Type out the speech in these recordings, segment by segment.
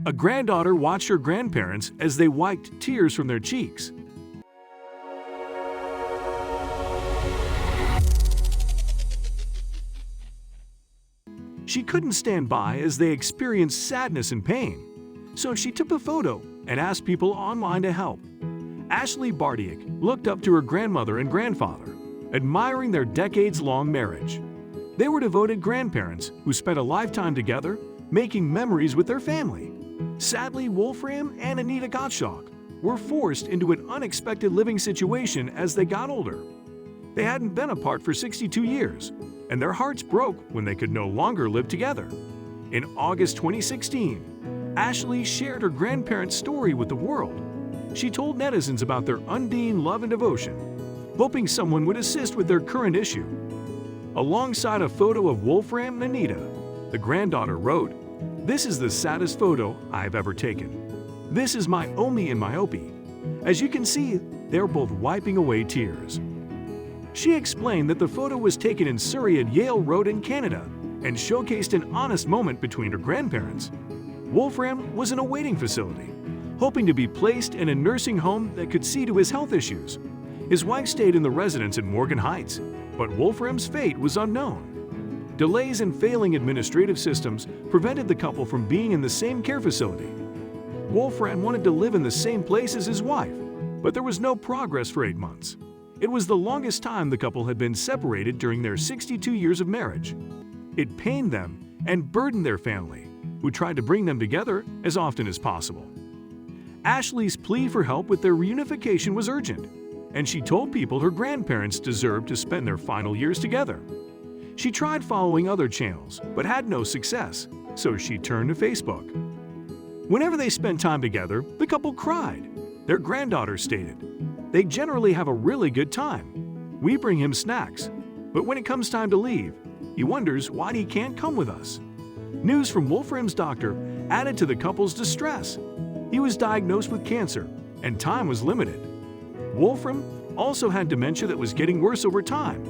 A granddaughter watched her grandparents as they wiped tears from their cheeks. She couldn't stand by as they experienced sadness and pain, so she took a photo and asked people online to help. Ashley Bardiak looked up to her grandmother and grandfather, admiring their decades-long marriage. They were devoted grandparents who spent a lifetime together, making memories with their family. Sadly, Wolfram and Anita Gottschalk were forced into an unexpected living situation as they got older. They hadn't been apart for 62 years, and their hearts broke when they could no longer live together. In August 2016, Ashley shared her grandparents' story with the world. She told netizens about their undying love and devotion, hoping someone would assist with their current issue. Alongside a photo of Wolfram and Anita, the granddaughter wrote, "This is the saddest photo I've ever taken. This is my Omi and Myopie. As you can see, they're both wiping away tears." She explained that the photo was taken in Surrey at Yale Road in Canada and showcased an honest moment between her grandparents. Wolfram was in a waiting facility, hoping to be placed in a nursing home that could see to his health issues. His wife stayed in the residence in Morgan Heights, but Wolfram's fate was unknown. Delays and failing administrative systems prevented the couple from being in the same care facility. Wolfram wanted to live in the same place as his wife, but there was no progress for 8 months. It was the longest time the couple had been separated during their 62 years of marriage. It pained them and burdened their family, who tried to bring them together as often as possible. Ashley's plea for help with their reunification was urgent, and she told people her grandparents deserved to spend their final years together. She tried following other channels, but had no success, so she turned to Facebook. Whenever they spent time together, the couple cried. Their granddaughter stated, "They generally have a really good time. We bring him snacks, but when it comes time to leave, he wonders why he can't come with us." News from Wolfram's doctor added to the couple's distress. He was diagnosed with cancer, and time was limited. Wolfram also had dementia that was getting worse over time.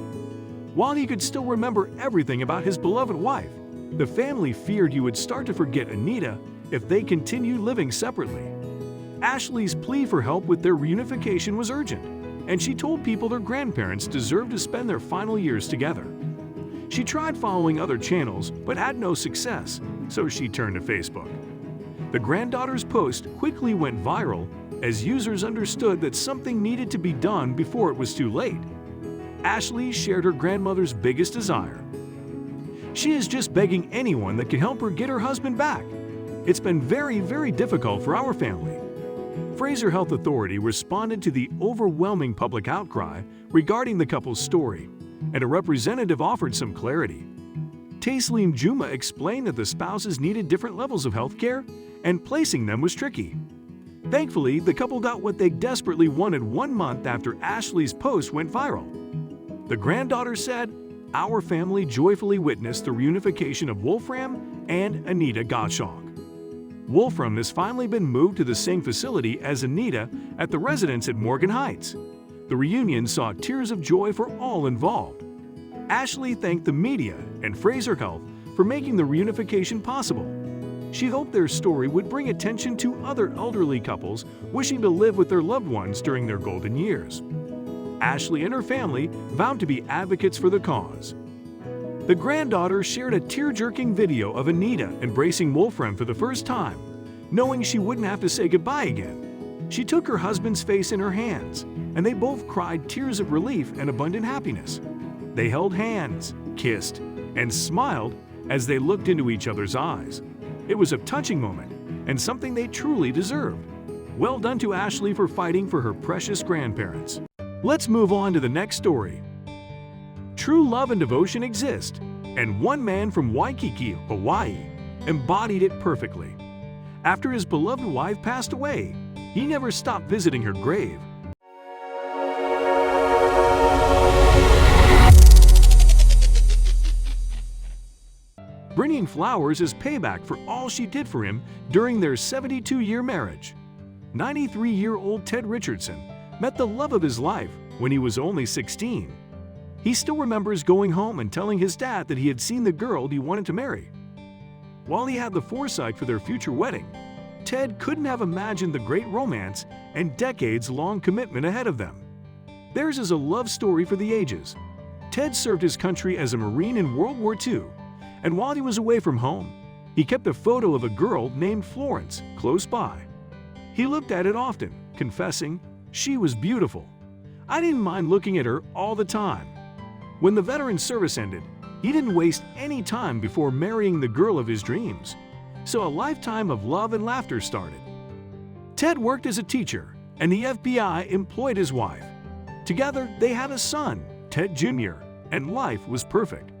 While he could still remember everything about his beloved wife, the family feared he would start to forget Anita if they continued living separately. Ashley's plea for help with their reunification was urgent, and she told people their grandparents deserved to spend their final years together. She tried following other channels but had no success, so she turned to Facebook. The granddaughter's post quickly went viral as users understood that something needed to be done before it was too late. Ashley shared her grandmother's biggest desire. She is just begging anyone that can help her get her husband back. It's been very difficult for our family. Fraser Health Authority responded to the overwhelming public outcry regarding the couple's story, and a representative offered some clarity. Taslim Juma explained that the spouses needed different levels of health care, and placing them was tricky. Thankfully, the couple got what they desperately wanted 1 month after Ashley's post went viral. The granddaughter said, "Our family joyfully witnessed the reunification of Wolfram and Anita Gottschalk. Wolfram has finally been moved to the same facility as Anita at the residence at Morgan Heights. The reunion saw tears of joy for all involved." Ashley thanked the media and Fraser Health for making the reunification possible. She hoped their story would bring attention to other elderly couples wishing to live with their loved ones during their golden years. Ashley and her family vowed to be advocates for the cause. The granddaughter shared a tear-jerking video of Anita embracing Wolfram for the first time, knowing she wouldn't have to say goodbye again. She took her husband's face in her hands, and they both cried tears of relief and abundant happiness. They held hands, kissed, and smiled as they looked into each other's eyes. It was a touching moment, and something they truly deserved. Well done to Ashley for fighting for her precious grandparents. Let's move on to the next story. True love and devotion exist, and one man from Waikiki, Hawaii, embodied it perfectly. After his beloved wife passed away, he never stopped visiting her grave. Bringing flowers as payback for all she did for him during their 72-year marriage. 93-year-old Ted Richardson met the love of his life when he was only 16. He still remembers going home and telling his dad that he had seen the girl he wanted to marry. While he had the foresight for their future wedding, Ted couldn't have imagined the great romance and decades-long commitment ahead of them. Theirs is a love story for the ages. Ted served his country as a Marine in World War II, and while he was away from home, he kept a photo of a girl named Florence close by. He looked at it often, confessing, "She was beautiful. I didn't mind looking at her all the time." When the veteran service ended, he didn't waste any time before marrying the girl of his dreams. So a lifetime of love and laughter started. Ted worked as a teacher, and the FBI employed his wife. Together, they had a son, Ted Jr., and life was perfect.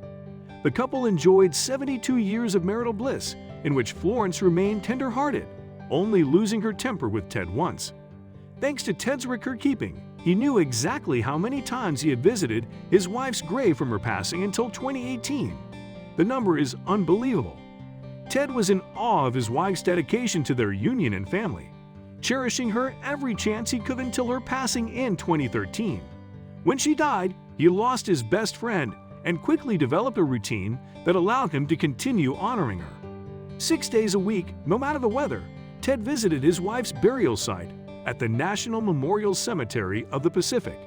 The couple enjoyed 72 years of marital bliss, in which Florence remained tender-hearted, only losing her temper with Ted once. Thanks to Ted's record-keeping, he knew exactly how many times he had visited his wife's grave from her passing until 2018. The number is unbelievable. Ted was in awe of his wife's dedication to their union and family, cherishing her every chance he could until her passing in 2013. When she died, he lost his best friend and quickly developed a routine that allowed him to continue honoring her. 6 days a week, no matter the weather, Ted visited his wife's burial site at the National Memorial Cemetery of the Pacific.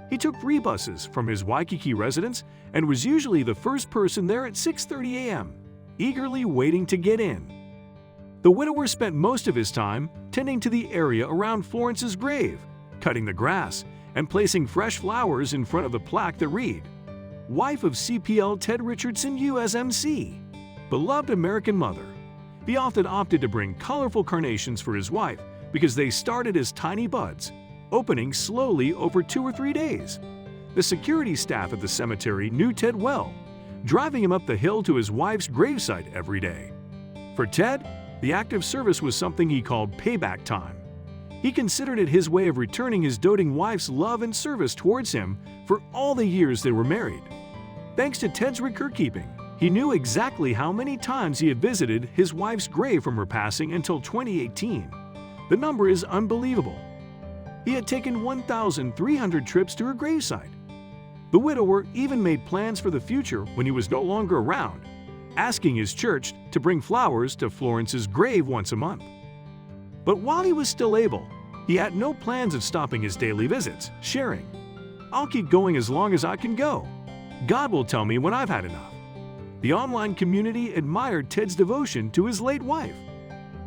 He took free buses from his Waikiki residence and was usually the first person there at 6:30 a.m., eagerly waiting to get in. The widower spent most of his time tending to the area around Florence's grave, cutting the grass, and placing fresh flowers in front of the plaque that read, "Wife of CPL Ted Richardson USMC, beloved American mother." He often opted to bring colorful carnations for his wife because they started as tiny buds, opening slowly over 2 or 3 days. The security staff at the cemetery knew Ted well, driving him up the hill to his wife's gravesite every day. For Ted, the act of service was something he called payback time. He considered it his way of returning his doting wife's love and service towards him for all the years they were married. Thanks to Ted's record-keeping, he knew exactly how many times he had visited his wife's grave from her passing until 2018. The number is unbelievable. He had taken 1,300 trips to her gravesite. The widower even made plans for the future when he was no longer around, asking his church to bring flowers to Florence's grave once a month. But while he was still able, he had no plans of stopping his daily visits, sharing, "I'll keep going as long as I can go. God will tell me when I've had enough." The online community admired Ted's devotion to his late wife.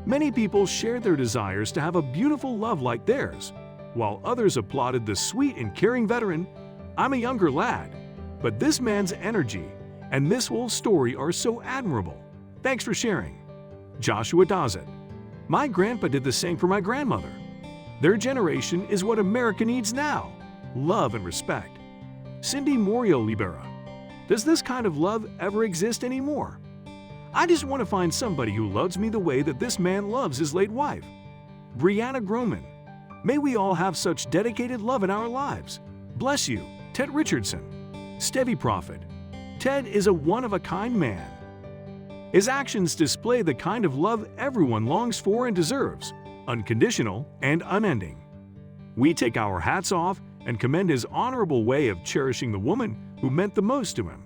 Many people shared their desires to have a beautiful love like theirs, while others applauded the sweet and caring veteran. "I'm a younger lad, but this man's energy and this whole story are so admirable. Thanks for sharing." Joshua Dawson: "My grandpa did the same for my grandmother. Their generation is what America needs now, love and respect." Cindy Moriel Libera: "Does this kind of love ever exist anymore? I just want to find somebody who loves me the way that this man loves his late wife." Brianna Groman: "May we all have such dedicated love in our lives. Bless you, Ted Richardson." Stevie Prophet: "Ted is a one-of-a-kind man. His actions display the kind of love everyone longs for and deserves, unconditional and unending. We take our hats off and commend his honorable way of cherishing the woman who meant the most to him."